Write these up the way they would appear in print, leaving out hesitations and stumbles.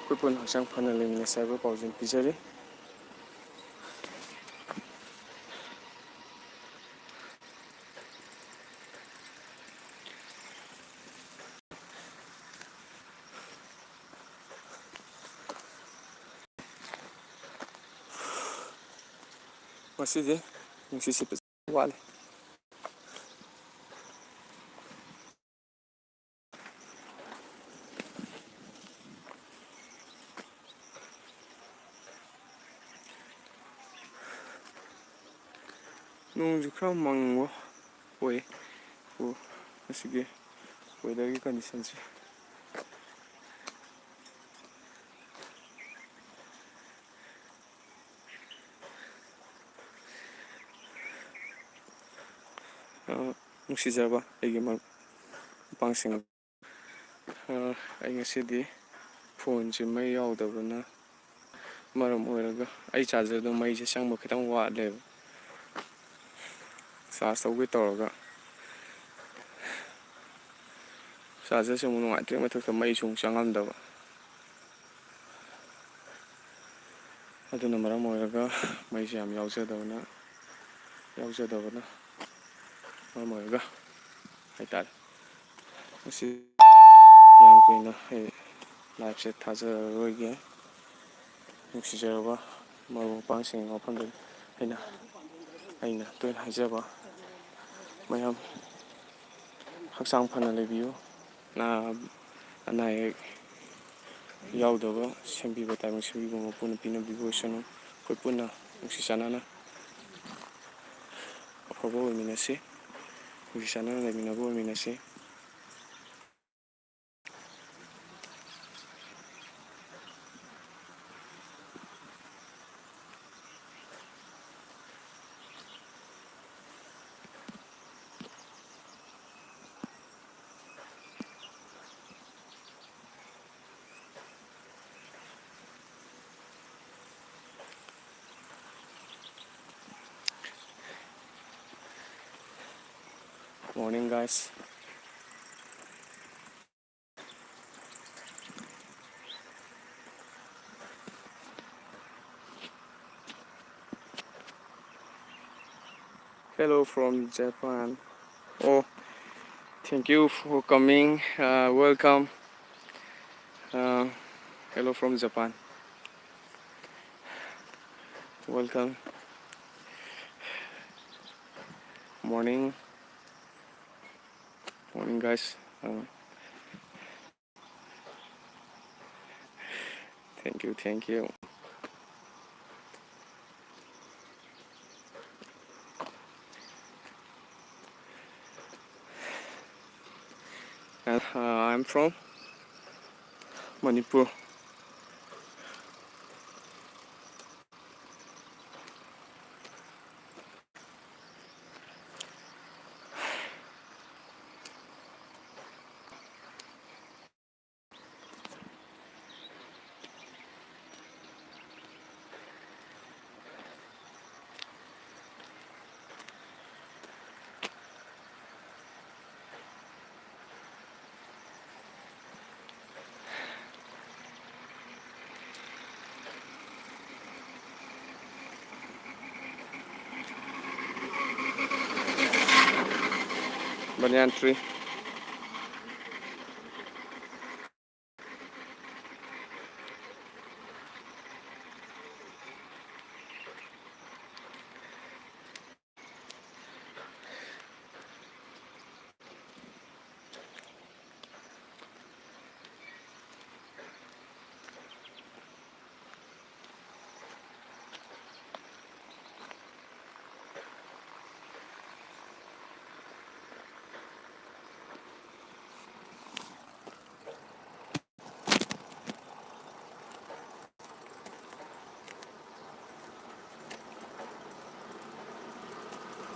ꯑꯩꯈꯣꯏ ꯄꯨꯟꯅ ꯍꯛꯆꯥꯡ ꯐꯅ ꯂꯩꯃꯤꯟꯅꯁꯦ ꯍꯥꯏꯕ ꯄꯥꯎꯖꯦꯜ ꯄꯤꯖꯔꯤ. ꯉꯁꯤꯗꯤ ꯅꯨꯡꯁꯤꯠ ꯁꯤꯠꯄ ꯋꯥꯠꯂꯤ. ꯅꯣꯡꯁꯨ ꯈꯔ ꯃꯪꯕ ꯑꯣꯏ ꯃꯁꯤꯒꯤ ꯋꯦꯗꯔꯒꯤ ꯀꯟꯗꯤꯁꯟꯁꯦ. ꯅꯨꯡꯁꯤꯖꯕ ꯑꯩꯒꯤ ꯃꯄꯥꯡꯁꯤꯡ, ꯑꯩ ꯉꯁꯤꯗꯤ ꯐꯣꯟꯁꯦ ꯃꯩ ꯌꯥꯎꯗꯕꯅ ꯃꯔꯝ ꯑꯣꯏꯔꯒ ꯑꯩ ꯆꯥꯔꯖꯔꯗꯣ ꯃꯩꯁꯦ ꯆꯪꯕ ꯈꯤꯇꯪ ꯋꯥꯠꯂꯦꯕ. ꯆꯥꯔꯖ ꯇꯧꯒꯦ ꯇꯧꯔꯒ ꯆꯥꯔꯖꯔꯁꯦ ꯑꯃꯨꯛ ꯅꯨꯡꯉꯥꯏꯇ꯭ꯔꯤ ꯃꯊꯛꯇ ꯃꯩꯁꯨ ꯑꯃꯨꯛ ꯆꯪꯉꯝꯗꯕ. ꯑꯗꯨꯅ ꯃꯔꯝ ꯑꯣꯏꯔꯒ ꯃꯩꯁꯦ ꯌꯥꯝ ꯌꯥꯎꯖꯗꯕꯅ ꯃꯔꯝ ꯑꯣꯏꯔꯒ ꯍꯥꯏꯇꯥꯔꯦ ꯃꯁꯤ ꯌꯥꯝ ꯀꯨꯏꯅ ꯑꯩ ꯂꯥꯏꯐꯁꯦ ꯊꯥꯖꯔꯔꯣꯏꯒꯦ. ꯅꯨꯡꯁꯤꯖꯔꯕ ꯃꯔꯨꯞ ꯃꯄꯥꯡꯁꯤꯡꯒꯤ ꯃꯐꯝꯗ ꯑꯩꯅ ꯇꯣꯏꯅ ꯍꯥꯏꯖꯕ, ꯃꯌꯥꯝ ꯍꯛꯆꯥꯡ ꯐꯅ ꯂꯩꯕꯤꯌꯨ. ꯑꯅꯥ ꯑꯌꯦꯛ ꯌꯥꯎꯗꯕ ꯁꯦꯝꯕꯤꯕ ꯇꯥꯏꯕꯪ ꯁꯦꯝꯕꯤꯕ ꯃꯄꯨꯅ ꯄꯤꯅꯕꯤꯕ ꯑꯣꯏꯁꯅꯨ. ꯑꯩꯈꯣꯏ ꯄꯨꯟꯅ ꯅꯨꯡꯁꯤ ꯆꯥꯟꯅꯅ ꯑꯐꯕ ꯑꯣꯏꯃꯤꯟꯅꯁꯤ, ꯅꯨꯡꯁꯤ ꯆꯥꯟꯅꯅ ꯂꯩꯃꯤꯟꯅꯕ ꯑꯣꯏꯃꯤꯟꯅꯁꯤ. Morning, guys. Hello from Japan. Oh, thank you for coming. Welcome. Hello from Japan. Welcome. Morning. Morning, guys. Thank you. And I'm from Manipur. Banyan tree.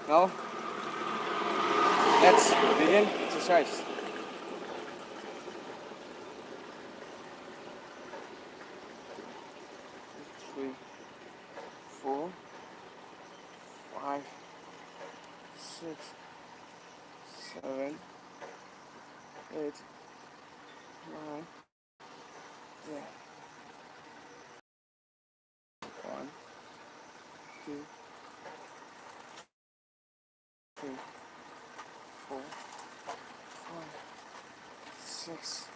Now, let's begin exercise. 3, 4, 5, 6, 7, 8, 9, 10. 6,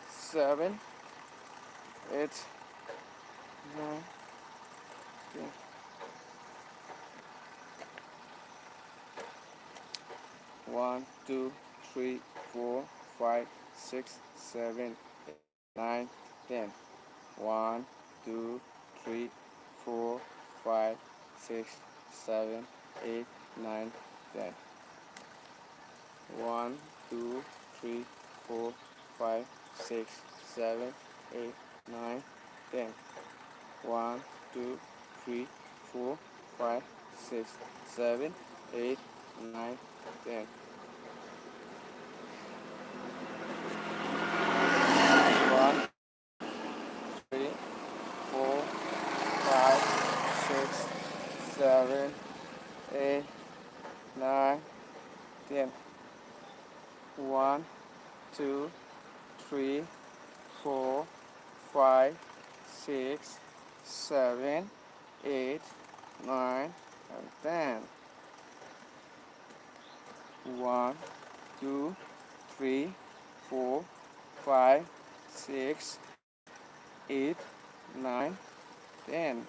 7, 8, 9, 10. 1, 2, 3, 4, 5, 6, 7, 9, 10. 1, 2, 3, 4, 5, 6, 7, 8, 9, 10. 1, 2, 3, 4, 5, 6, 7, 8, 9, 10. 1, 2, 3, 4, 5, 6, 7, 8, 9, 10. 1, 3, 4, 5, 6, 7, 8, 9, 10. 1, 2, 3, 4, 5, 6, 7, 8, 9, and 10. 1, 2, 3, 4, 5, 6, 8, 9, 10.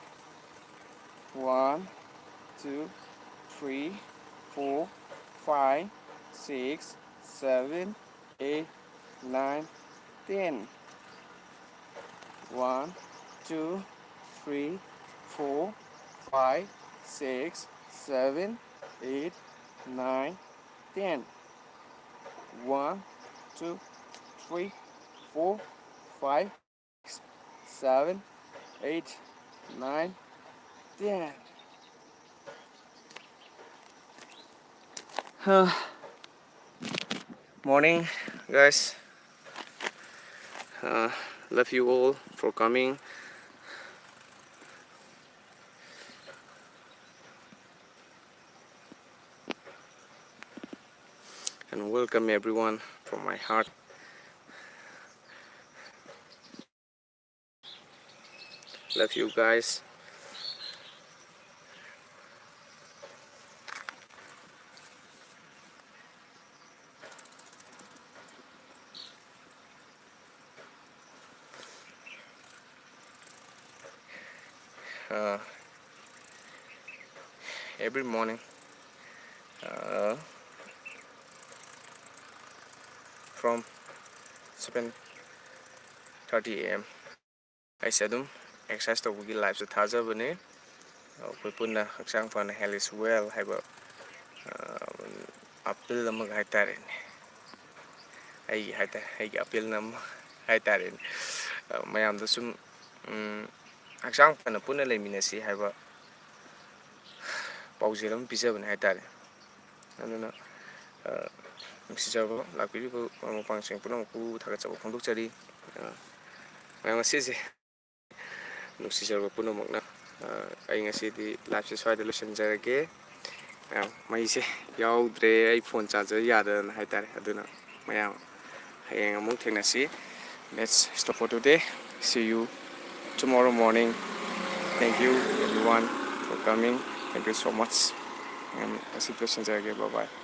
1, 2, 3, 4, 5, 6, 7, 8, 9, 10. 1, 2, 3, 4, 5, 6, 7, 8, 9, 10. 1, 2, 3, 4, 5, 6, 7, 8, 9, 10. Morning, guys. Uh, love you all for coming. And welcome everyone from my heart. Love you guys. Uh, every morning uh, from 7:30 a.m. ꯑꯩꯁꯦ ꯑꯗꯨꯝ exercise ꯇꯧꯕꯒꯤ ꯂꯥꯏꯐꯁꯨ ꯊꯥꯖꯕꯅꯦ ꯑꯩꯈꯣꯏ ꯄꯨꯟꯅ ꯍꯛꯆꯥꯡ ꯐꯅ health is well ꯍꯥꯏꯕ appeal ꯑꯃꯒ ꯍꯥꯏꯇꯥꯔꯦꯅꯦ ꯑꯩꯒꯤ ꯑꯄꯤꯜ ꯑꯃ ꯍꯥꯏꯇꯥꯔꯦꯅꯦ ꯃꯌꯥꯝꯗ ꯁꯨꯝ ꯍꯛꯆꯥꯡ ꯐꯅ ꯄꯨꯟꯅ ꯂꯩꯃꯤꯟꯅꯁꯤ ꯍꯥꯏꯕ ꯄꯥꯎꯖꯦꯜ ꯑꯃ ꯄꯤꯖꯕꯅꯦ ꯍꯥꯏꯇꯥꯔꯦ ꯑꯗꯨꯅ ꯅꯨꯡꯁꯤꯖꯔꯕ ꯂꯥꯛꯄꯤꯔꯤꯕ ꯃꯔꯨꯞ ꯃꯄꯥꯡꯁꯤꯡ ꯄꯨꯝꯅꯃꯛꯄꯨ ꯊꯥꯒꯠꯆꯕ ꯐꯣꯡꯗꯣꯛꯆꯔꯤ ꯃꯌꯥꯝ ꯉꯁꯤꯁꯦ ꯅꯨꯡꯁꯤꯖꯔꯕ ꯄꯨꯝꯅꯃꯛꯅ ꯑꯩ ꯉꯁꯤꯗꯤ ꯂꯥꯏꯐꯁꯦ ꯁ꯭ꯋꯥꯏꯗ ꯂꯣꯏꯁꯤꯟꯖꯔꯒꯦ ꯃꯩꯁꯦ ꯌꯥꯎꯗ꯭ꯔꯦ ꯑꯩ ꯐꯣꯟ ꯆꯥꯔꯖꯔ ꯌꯥꯗꯗꯅ ꯍꯥꯏꯇꯥꯔꯦ ꯑꯗꯨꯅ ꯃꯌꯥꯝ ꯍꯌꯦꯡ ꯑꯃꯨꯛ ꯊꯦꯡꯅꯁꯤ let's stop for today. See you tomorrow morning. Thank you everyone for coming. Thank you so much. And I'll see you soon. Bye bye.